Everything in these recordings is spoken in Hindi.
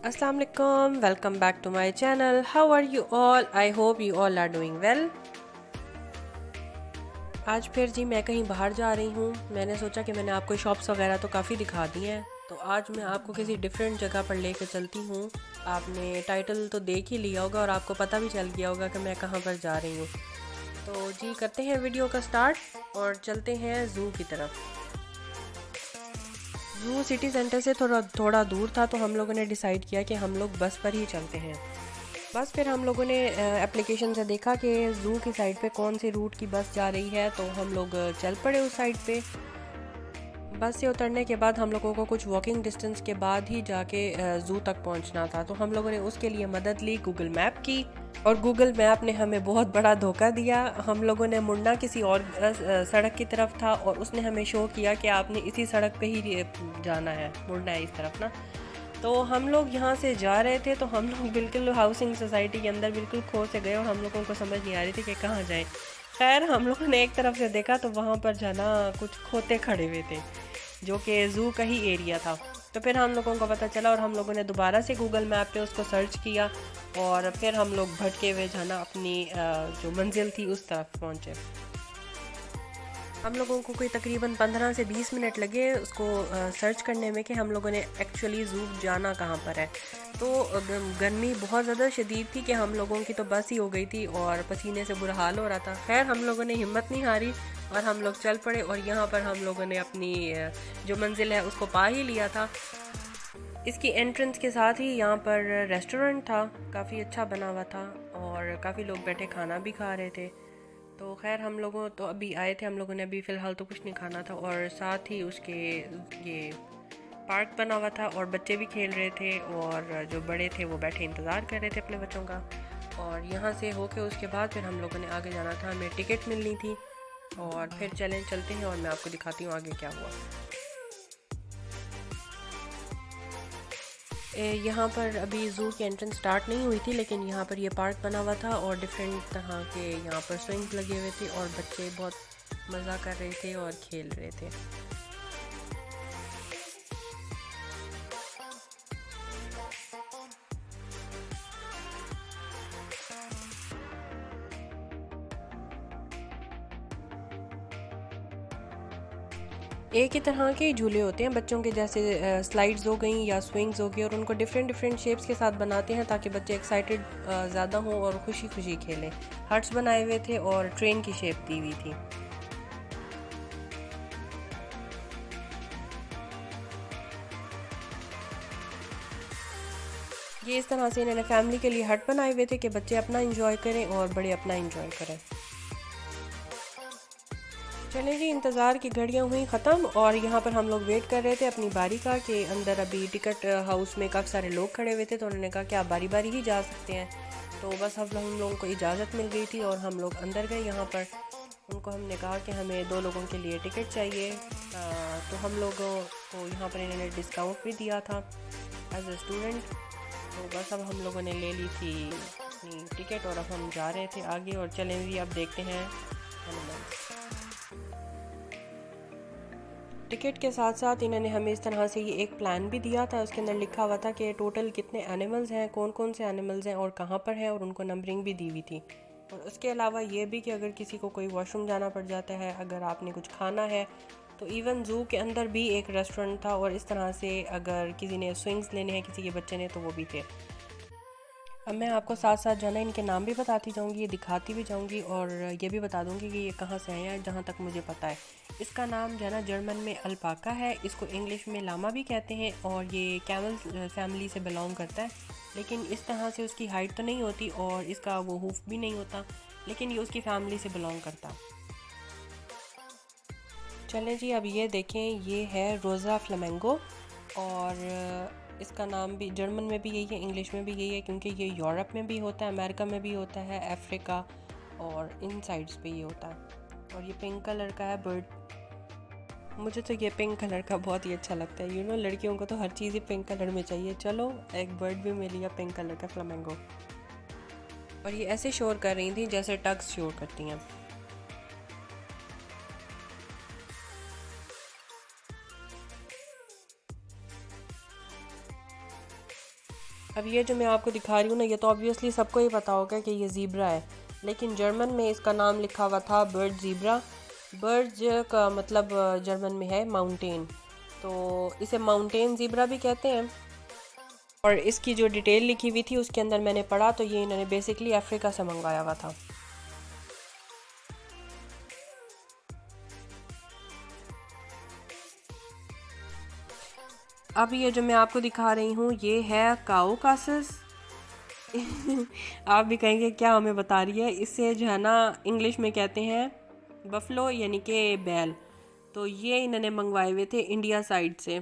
Assalamu alaikum, welcome back to my channel. How are you all? I hope you all are doing well. आज फिर जी मैं कहीं बाहर जा रही हूँ। मैंने सोचा कि मैंने आपको शॉप्स वगैरह तो काफ़ी दिखा दी हैं, तो आज मैं आपको किसी डिफरेंट जगह पर लेकर चलती हूँ। आपने टाइटल तो देख ही लिया होगा और आपको पता भी चल गया होगा कि मैं कहाँ पर जा रही हूँ। तो जी करते हैं वीडियो का स्टार्ट और चलते हैं ज़ू की तरफ। ज़ू सिटी सेंटर से थोड़ा थोड़ा दूर था, तो हम लोगों ने डिसाइड किया कि हम लोग बस पर ही चलते हैं। बस फिर हम लोगों ने एप्लीकेशन से देखा कि ज़ू की साइड पे कौन सी रूट की बस जा रही है, तो हम लोग चल पड़े उस साइड पे। बस से उतरने के बाद हम लोगों को कुछ वॉकिंग डिस्टेंस के बाद ही जाके ज़ू तक पहुंचना था, तो हम लोगों ने उसके लिए मदद ली गूगल मैप की। और गूगल मैप ने हमें बहुत बड़ा धोखा दिया। हम लोगों ने मुड़ना किसी और सड़क की तरफ था और उसने हमें शो किया कि आपने इसी सड़क पे ही जाना है, मुड़ना है इस तरफ ना। तो हम लोग यहाँ से जा रहे थे, तो हम लोग बिल्कुल हाउसिंग सोसाइटी के अंदर बिल्कुल खो से गए और हम लोगों को समझ नहीं आ रही थी कि कहाँ जाएं। खैर हम लोगों ने एक तरफ से देखा तो वहाँ पर जाना कुछ खोते खड़े हुए थे, जो कि ज़ू का ही एरिया था। तो फिर हम लोगों को पता चला और हम लोगों ने दोबारा से गूगल मैप पे उसको सर्च किया और फिर हम लोग भटके हुए जाना अपनी जो मंजिल थी उस तरफ पहुँचे। हम लोगों को कोई तकरीबन 15 से 20 मिनट लगे उसको सर्च करने में कि हम लोगों ने एक्चुअली ज़ू जाना कहाँ पर है। तो गर्मी बहुत ज़्यादा शदीद थी कि हम लोगों की तो बस ही हो गई थी और पसीने से बुरा हाल हो रहा था। खैर हम लोगों ने हिम्मत नहीं हारी और हम लोग चल पड़े और यहाँ पर हम लोगों ने अपनी जो मंजिल है उसको पा ही लिया था। इसकी एंट्रेंस के साथ ही यहाँ पर रेस्टोरेंट था, काफ़ी अच्छा बना हुआ था और काफ़ी लोग बैठे खाना भी खा रहे थे। तो खैर हम लोगों तो अभी आए थे, हम लोगों ने अभी फ़िलहाल तो कुछ नहीं खाना था और साथ ही उसके ये पार्क बना हुआ था और बच्चे भी खेल रहे थे और जो बड़े थे वो बैठे इंतज़ार कर रहे थे अपने बच्चों का। और यहाँ से होके उसके बाद फिर हम लोगों ने आगे जाना था, हमें टिकट मिलनी थी और फिर चलते हैं और मैं आपको दिखाती हूँ आगे क्या हुआ। यहाँ पर अभी ज़ू की एंट्रेंस स्टार्ट नहीं हुई थी, लेकिन यहाँ पर ये पार्क बना हुआ था और डिफरेंट तरह के यहाँ पर स्विंग्स लगे हुए थे और बच्चे बहुत मज़ा कर रहे थे और खेल रहे थे। एक ही तरह के झूले होते हैं बच्चों के, जैसे स्लाइड्स हो गई या स्विंग्स हो गई, और उनको डिफरेंट डिफरेंट शेप्स के साथ बनाते हैं ताकि बच्चे एक्साइटेड ज़्यादा हों और खुशी खुशी खेलें। हट्स बनाए हुए थे और ट्रेन की शेप दी हुई थी। ये इस तरह से इन्होंने फैमिली के लिए हट बनाए हुए थे कि बच्चे अपना इंजॉय करें और बड़े अपना इंजॉय करें। चलें जी, इंतज़ार की घड़ियाँ हुई ख़त्म और यहाँ पर हम लोग वेट कर रहे थे अपनी बारी का कि अंदर अभी टिकट हाउस में काफ़ी सारे लोग खड़े हुए थे, तो उन्होंने कहा कि आप बारी बारी ही जा सकते हैं। तो बस हम लोगों को इजाज़त मिल गई थी और हम लोग अंदर गए। यहाँ पर उनको हमने कहा कि हमें 2 लोगों के लिए टिकट चाहिए। तो हम लोगों को यहाँ पर इन्होंने डिस्काउंट भी दिया था एज ए स्टूडेंट। तो बस अब हम लोगों ने ले ली थी अपनी टिकट और अब हम जा रहे थे आगे और चलें भी अब देखते हैं एनिमल्स। टिकट के साथ साथ इन्होंने हमें इस तरह से ये एक प्लान भी दिया था, उसके अंदर लिखा हुआ था कि टोटल कितने एनिमल्स हैं, कौन कौन से एनिमल्स हैं और कहाँ पर हैं, और उनको नंबरिंग भी दी हुई थी। और उसके अलावा ये भी कि अगर किसी को कोई वॉशरूम जाना पड़ जाता है, अगर आपने कुछ खाना है, तो इवन ज़ू के अंदर भी एक रेस्टोरेंट था और इस तरह से अगर किसी ने स्विंग्स लेने हैं किसी के बच्चे ने तो वो भी थे। अब मैं आपको साथ साथ जो है ना इनके नाम भी बताती जाऊंगी, ये दिखाती भी जाऊंगी और ये भी बता दूंगी कि ये कहाँ से आए हैं जहाँ तक मुझे पता है। इसका नाम जो है ना जर्मन में अल्पाका है, इसको इंग्लिश में लामा भी कहते हैं और ये कैमल फैमिली से बिलोंग करता है। लेकिन इस तरह से उसकी हाइट तो नहीं होती और इसका वो हूफ भी नहीं होता, लेकिन ये उसकी फैमिली से बिलोंग करता। चलें जी, अब ये देखें, ये है रोज़ा फ्लेमेंगो और इसका नाम भी जर्मन में भी यही है, इंग्लिश में भी यही है, क्योंकि ये यूरोप में भी होता है, अमेरिका में भी होता है, अफ्रीका और इन साइड्स पे ये होता है। और ये पिंक कलर का है बर्ड। मुझे तो ये पिंक कलर का बहुत ही अच्छा लगता है। लड़कियों को तो हर चीज़ ही पिंक कलर में चाहिए। चलो, एक बर्ड भी मिल गया पिंक कलर का फ्लेमेंगो। और ये ऐसे शोर कर रही थी जैसे टग्स शोर करती हैं। अब ये जो मैं आपको दिखा रही हूँ ना, ये तो ऑब्वियसली सबको ही पता होगा कि ये ज़ीब्रा है, लेकिन जर्मन में इसका नाम लिखा हुआ था बर्ड ज़ीब्रा। बर्ड का मतलब जर्मन में है माउंटेन, तो इसे माउंटेन ज़ीब्रा भी कहते हैं। और इसकी जो डिटेल लिखी हुई थी उसके अंदर मैंने पढ़ा तो ये इन्होंने बेसिकली अफ्रीका से मंगवाया हुआ था। अब ये जो मैं आपको दिखा रही हूँ ये है काउकासस। आप भी कहेंगे क्या हमें बता रही है, इससे जो है ना इंग्लिश में कहते हैं बफलो यानी कि बैल। तो ये इन्होंने मंगवाए हुए थे इंडिया साइड से।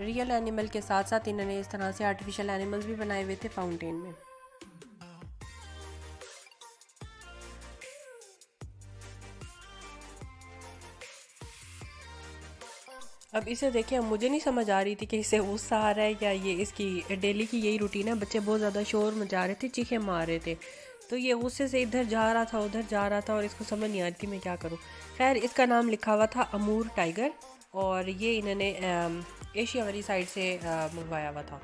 रियल एनिमल के साथ साथ इन्होंने इस तरह से आर्टिफिशियल एनिमल्स भी बनाए हुए थे फाउंटेन में। अब इसे देखिए, मुझे नहीं समझ आ रही थी कि इसे गुस्सा आ रहा है या ये इसकी डेली की यही रूटीन है। बच्चे बहुत ज़्यादा शोर मचा रहे थे, चीखें मार रहे थे, तो ये गुस्से से इधर जा रहा था उधर जा रहा था और इसको समझ नहीं आ रही थी मैं क्या करूँ। खैर इसका नाम लिखा हुआ था अमूर टाइगर और ये इन्होंने एशिया वाली साइड से मंगवाया हुआ था।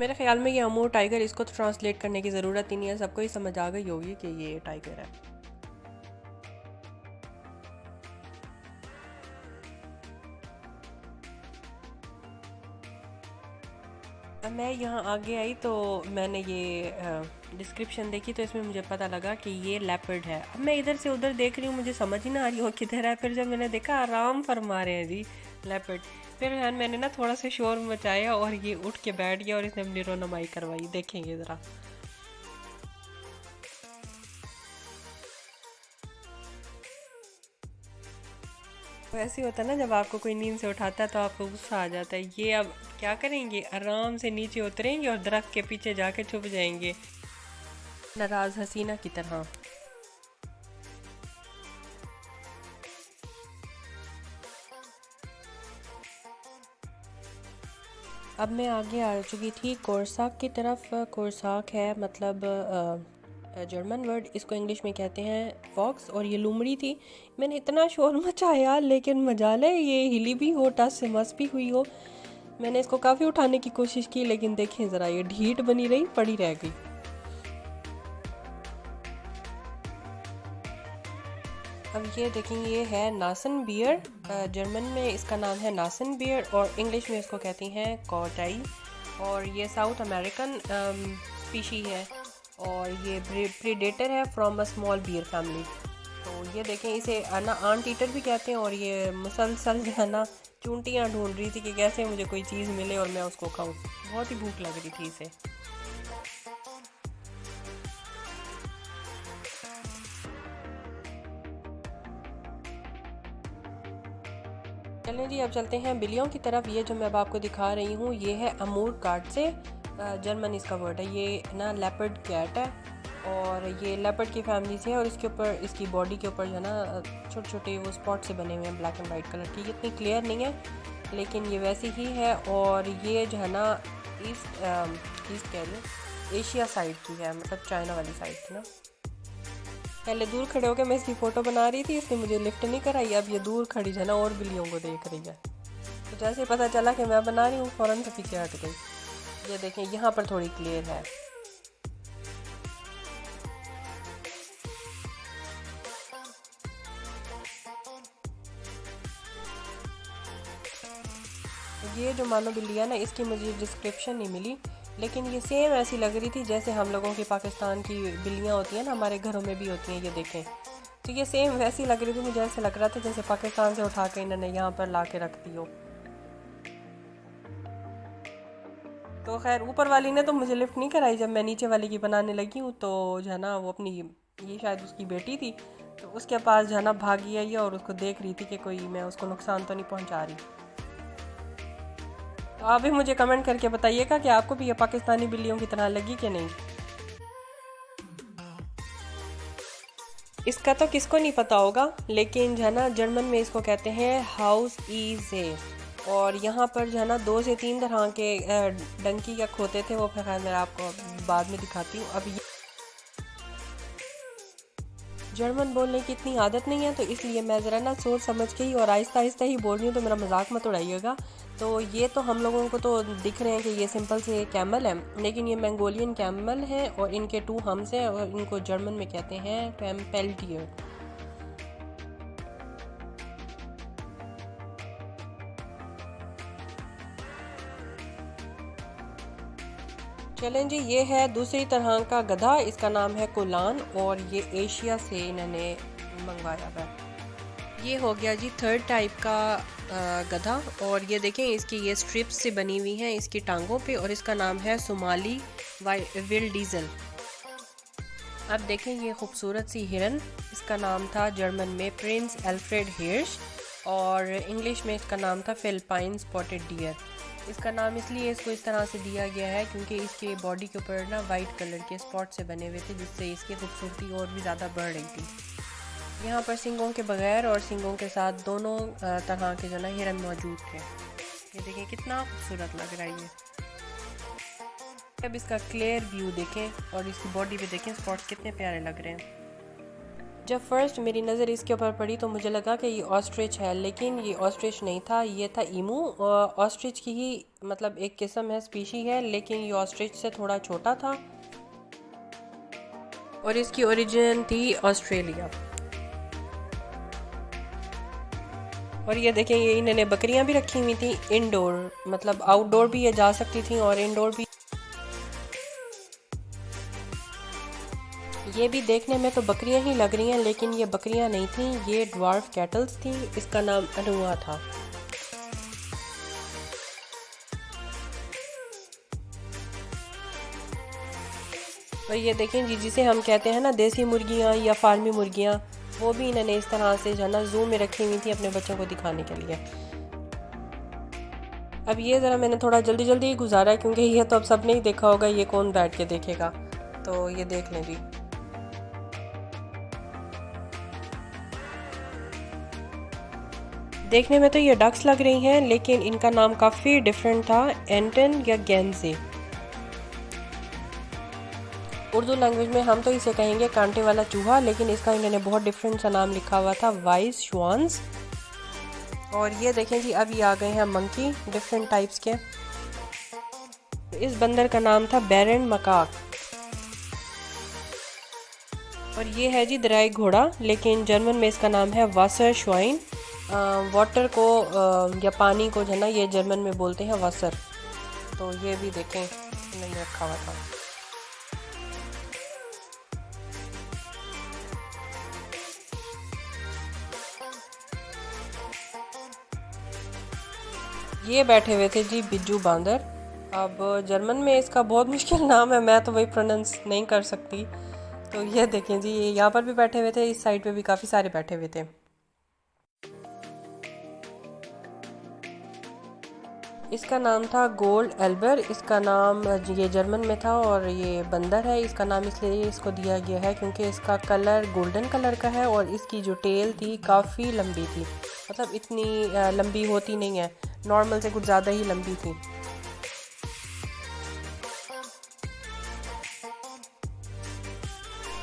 मेरे ख्याल में ये अमूर टाइगर, इसको तो ट्रांसलेट करने की ज़रूरत ही नहीं है, सबको ही समझ आ गई होगी कि ये टाइगर है। अब मैं यहाँ आगे आई तो मैंने ये डिस्क्रिप्शन देखी तो इसमें मुझे पता लगा कि ये लेपर्ड है। अब मैं इधर से उधर देख रही हूँ, मुझे समझ ही ना आ रही हूँ किधर है। फिर जब मैंने देखा आराम फरमा रहे हैं जी लेपर्ड, फिर मैंने ना थोड़ा सा शोर मचाया और ये उठ के बैठ गया और इसने अपनी रोनामाई करवाई। देखेंगे ज़रा, तो ऐसे होता है ना जब आपको कोई नींद से उठाता है तो आपको गुस्सा आ जाता है। ये अब क्या करेंगे, आराम से नीचे उतरेंगे और दरख्त के पीछे जाके छुप जाएंगे नाराज हसीना की तरह। अब मैं आगे आ चुकी थी कोरसाक की तरफ। कोरसाक है मतलब जर्मन वर्ड, इसको इंग्लिश में कहते हैं फॉक्स और ये लूमड़ी थी। मैंने इतना शोर मचाया लेकिन मजाल है ये हिली भी हो, टस से मस भी हुई हो। मैंने इसको काफ़ी उठाने की कोशिश की लेकिन देखें ज़रा, ये ढीठ बनी रही, पड़ी रह गई। अब ये देखेंगे, ये है नासन बियर। जर्मन में इसका नाम है नासन बियर और इंग्लिश में इसको कहती हैं कॉटाई। और ये साउथ अमेरिकन स्पीशी है और ये प्रीडेटर है from a small beer family. तो ये देखें, इसे ना आंट ईटर भी कहते हैं और ये मुसलसल जो है ना चूंटियाँ ढूंढ रही थी कि कैसे मुझे कोई चीज़ मिले और मैं उसको खाऊं। बहुत ही भूख लग रही थी इसे। चलें जी, अब चलते हैं बिल्लियों की तरफ। ये जो मैं अब आपको दिखा रही हूँ ये है अमूर कार्ड से, जर्मन इसका वर्ड है। ये ना लेपर्ड कैट है और ये लेपर्ड की फैमिली से है और इसके ऊपर, इसकी बॉडी के ऊपर जो है ना छोटे छोटे वो स्पॉट से बने हुए हैं ब्लैक एंड वाइट कलर की। इतनी क्लियर नहीं है लेकिन ये वैसी ही है और ये जो है ना ईस्ट कह लो एशिया साइड की है, मतलब चाइना वाली साइड की ना। पहले दूर खड़े होकर मैं इसकी फ़ोटो बना रही थी, इसने मुझे लिफ्ट नहीं कराई। अब ये दूर खड़ी है ना और बिल्लियों को देख रही है, तो जैसे पता चला कि मैं बना रही हूँ फ़ौरन से पीछे हट गई। ये देखें यहाँ पर थोड़ी क्लियर है। ये जो मानो बिल्ली है ना, इसकी मुझे डिस्क्रिप्शन नहीं मिली लेकिन ये सेम ऐसी लग रही थी जैसे हम लोगों की पाकिस्तान की बिल्लियाँ होती हैं ना, हमारे घरों में भी होती हैं, ये देखें। तो ये सेम वैसी लग रही थी, मुझे ऐसे लग रहा था जैसे पाकिस्तान से उठा के इन्होंने यहाँ पर ला के रख दी हो। तो खैर ऊपर वाली ने तो मुझे लिफ्ट नहीं कराई। जब मैं नीचे वाली की बनाने लगी हूँ तो जो है ना वो अपनी, ये शायद उसकी बेटी थी, तो उसके पास जो है ना भागी आई और उसको देख रही थी कि कोई मैं उसको नुकसान तो नहीं पहुँचा रही। तो आप भी मुझे कमेंट करके बताइएगा कि आपको भी ये पाकिस्तानी बिल्लियों की तरह लगी कि नहीं। इसका तो किसको नहीं पता होगा लेकिन जो है ना जर्मन में इसको कहते हैं हाउस ईज़े। और यहाँ पर जो है ना 2 से 3 तरह के डंकी या खोते थे, वो फिर मैं आपको बाद में दिखाती हूँ। अब जर्मन बोलने की इतनी आदत नहीं है, तो इसलिए मैं ज़रा ना सोच समझ के ही और आहिस्ता आहिस्ता ही बोल रही हूँ, तो मेरा मजाक मत उड़ाइएगा। तो ये तो हम लोगों को तो दिख रहे हैं कि ये सिंपल से कैमल है, लेकिन ये मंगोलियन कैमल है और इनके 2 हम्स हैं और इनको जर्मन में कहते हैं टेम्पेल्टियर। चलें जी, ये है दूसरी तरह का गधा, इसका नाम है कोलान और ये एशिया से इन्होंने मंगवाया हुआ है। ये हो गया जी थर्ड टाइप का गधा, और ये देखें इसकी ये स्ट्रिप्स से बनी हुई हैं इसकी टांगों पे, और इसका नाम है सोमाली विल डीजल। अब देखें ये खूबसूरत सी हिरन, इसका नाम था जर्मन में प्रिंस एल्फ्रेड हिर्श और इंग्लिश में इसका नाम था फिलिपाइन स्पॉटेड डियर। इसका नाम इसलिए इसको इस तरह से दिया गया है क्योंकि इसके बॉडी के ऊपर ना वाइट कलर के स्पॉट से बने हुए थे, जिससे इसकी खूबसूरती और भी ज़्यादा बढ़ रही थी। यहाँ पर सिंगों के बगैर और सिंगों के साथ दोनों तरह के जो ना हिरन मौजूद थे। ये देखें कितना खूबसूरत लग रहा है ये। अब इसका क्लियर व्यू देखें और इसकी बॉडी पे देखें स्पॉट्स कितने प्यारे लग रहे हैं। जब फर्स्ट मेरी नज़र इसके ऊपर पड़ी तो मुझे लगा कि ये ऑस्ट्रिच है, लेकिन ये ऑस्ट्रिच नहीं था, ये था ईमू। ऑस्ट्रिच की ही मतलब एक किस्म है, स्पीशी है, लेकिन ये ऑस्ट्रिच से थोड़ा छोटा था और इसकी ओरिजिन थी ऑस्ट्रेलिया। और ये देखें ये इन्होंने बकरियां भी रखी हुई थी इंडोर, मतलब आउटडोर भी ये जा सकती थी और इंडोर भी। ये भी देखने में तो बकरियां ही लग रही हैं, लेकिन ये बकरियां नहीं थी, ये ड्वार्फ कैटल्स थी। इसका नाम अनुआ था। और ये देखें जी, जिसे हम कहते हैं ना देसी मुर्गियां या फार्मी मुर्गियां, वो भी इन्होंने इस तरह से जो ना जू में रखी हुई थी अपने बच्चों को दिखाने के लिए। अब ये ज़रा मैंने थोड़ा जल्दी जल्दी ही गुजारा है क्योंकि ये तो अब सबने ही देखा होगा, ये कौन बैठ के देखेगा, तो ये देख लें जी। देखने में तो ये डक्स लग रही हैं, लेकिन इनका नाम काफ़ी डिफरेंट था, एंटन या गेंजे। उर्दू लैंग्वेज में हम तो इसे कहेंगे कांटे वाला चूहा, लेकिन इसका इन्होंने बहुत डिफरेंट सा नाम लिखा हुआ था, वाइस श्वान्स। और ये देखें जी, अब ये आ गए हैं मंकी डिफरेंट टाइप्स के। इस बंदर का नाम था बैरन मकाक। और ये है जी दराई घोड़ा, लेकिन जर्मन में इसका नाम है वासर श्वाइन। वाटर को या पानी को जो ना ये जर्मन में बोलते हैं वासर। तो ये भी देखें मैंने रखा हुआ था। ये बैठे हुए थे जी बिज्जू बांदर। अब जर्मन में इसका बहुत मुश्किल नाम है, मैं तो वही प्रोनाउंस नहीं कर सकती। तो ये देखें जी, ये यहाँ पर भी बैठे हुए थे, इस साइड पे भी काफ़ी सारे बैठे हुए थे। इसका नाम था गोल्ड एल्बर। इसका नाम ये जर्मन में था और ये बंदर है। इसका नाम इसलिए इसको दिया गया है क्योंकि इसका कलर गोल्डन कलर का है और इसकी जो टेल थी काफ़ी लंबी थी, मतलब इतनी लंबी होती नहीं है, नॉर्मल से कुछ ज़्यादा ही लंबी थी।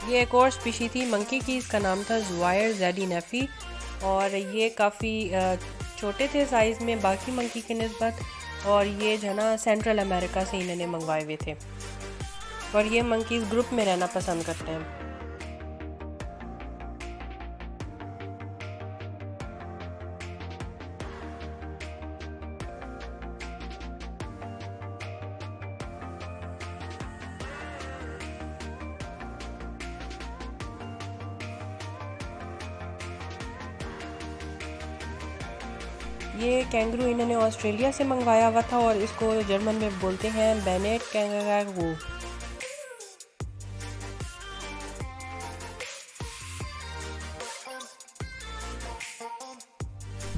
ये एक और स्पीशी थी मंकी की, इसका नाम था जुआयर ज़ेडी नेफी, और ये काफ़ी छोटे थे साइज़ में बाकी मंकी के निस्बत, और ये जो है ना सेंट्रल अमेरिका से इन्होंने मंगवाए हुए थे, और ये मंकीज़ ग्रुप में रहना पसंद करते हैं। ये कैंगरू इन्होंने ऑस्ट्रेलिया से मंगवाया हुआ था और इसको जर्मन में बोलते हैं बेनेट कैंगरू।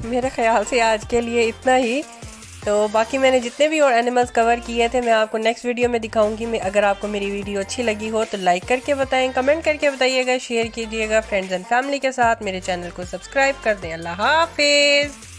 मेरे ख्याल से आज के लिए इतना ही। तो बाकी मैंने जितने भी और एनिमल्स कवर किए थे मैं आपको नेक्स्ट वीडियो में दिखाऊंगी। मैं अगर आपको मेरी वीडियो अच्छी लगी हो तो लाइक करके बताएं, कमेंट करके बताइएगा, शेयर कीजिएगा फ्रेंड्स एंड फैमिली के साथ, मेरे चैनल को सब्सक्राइब कर दें। अल्लाह हाफिज़।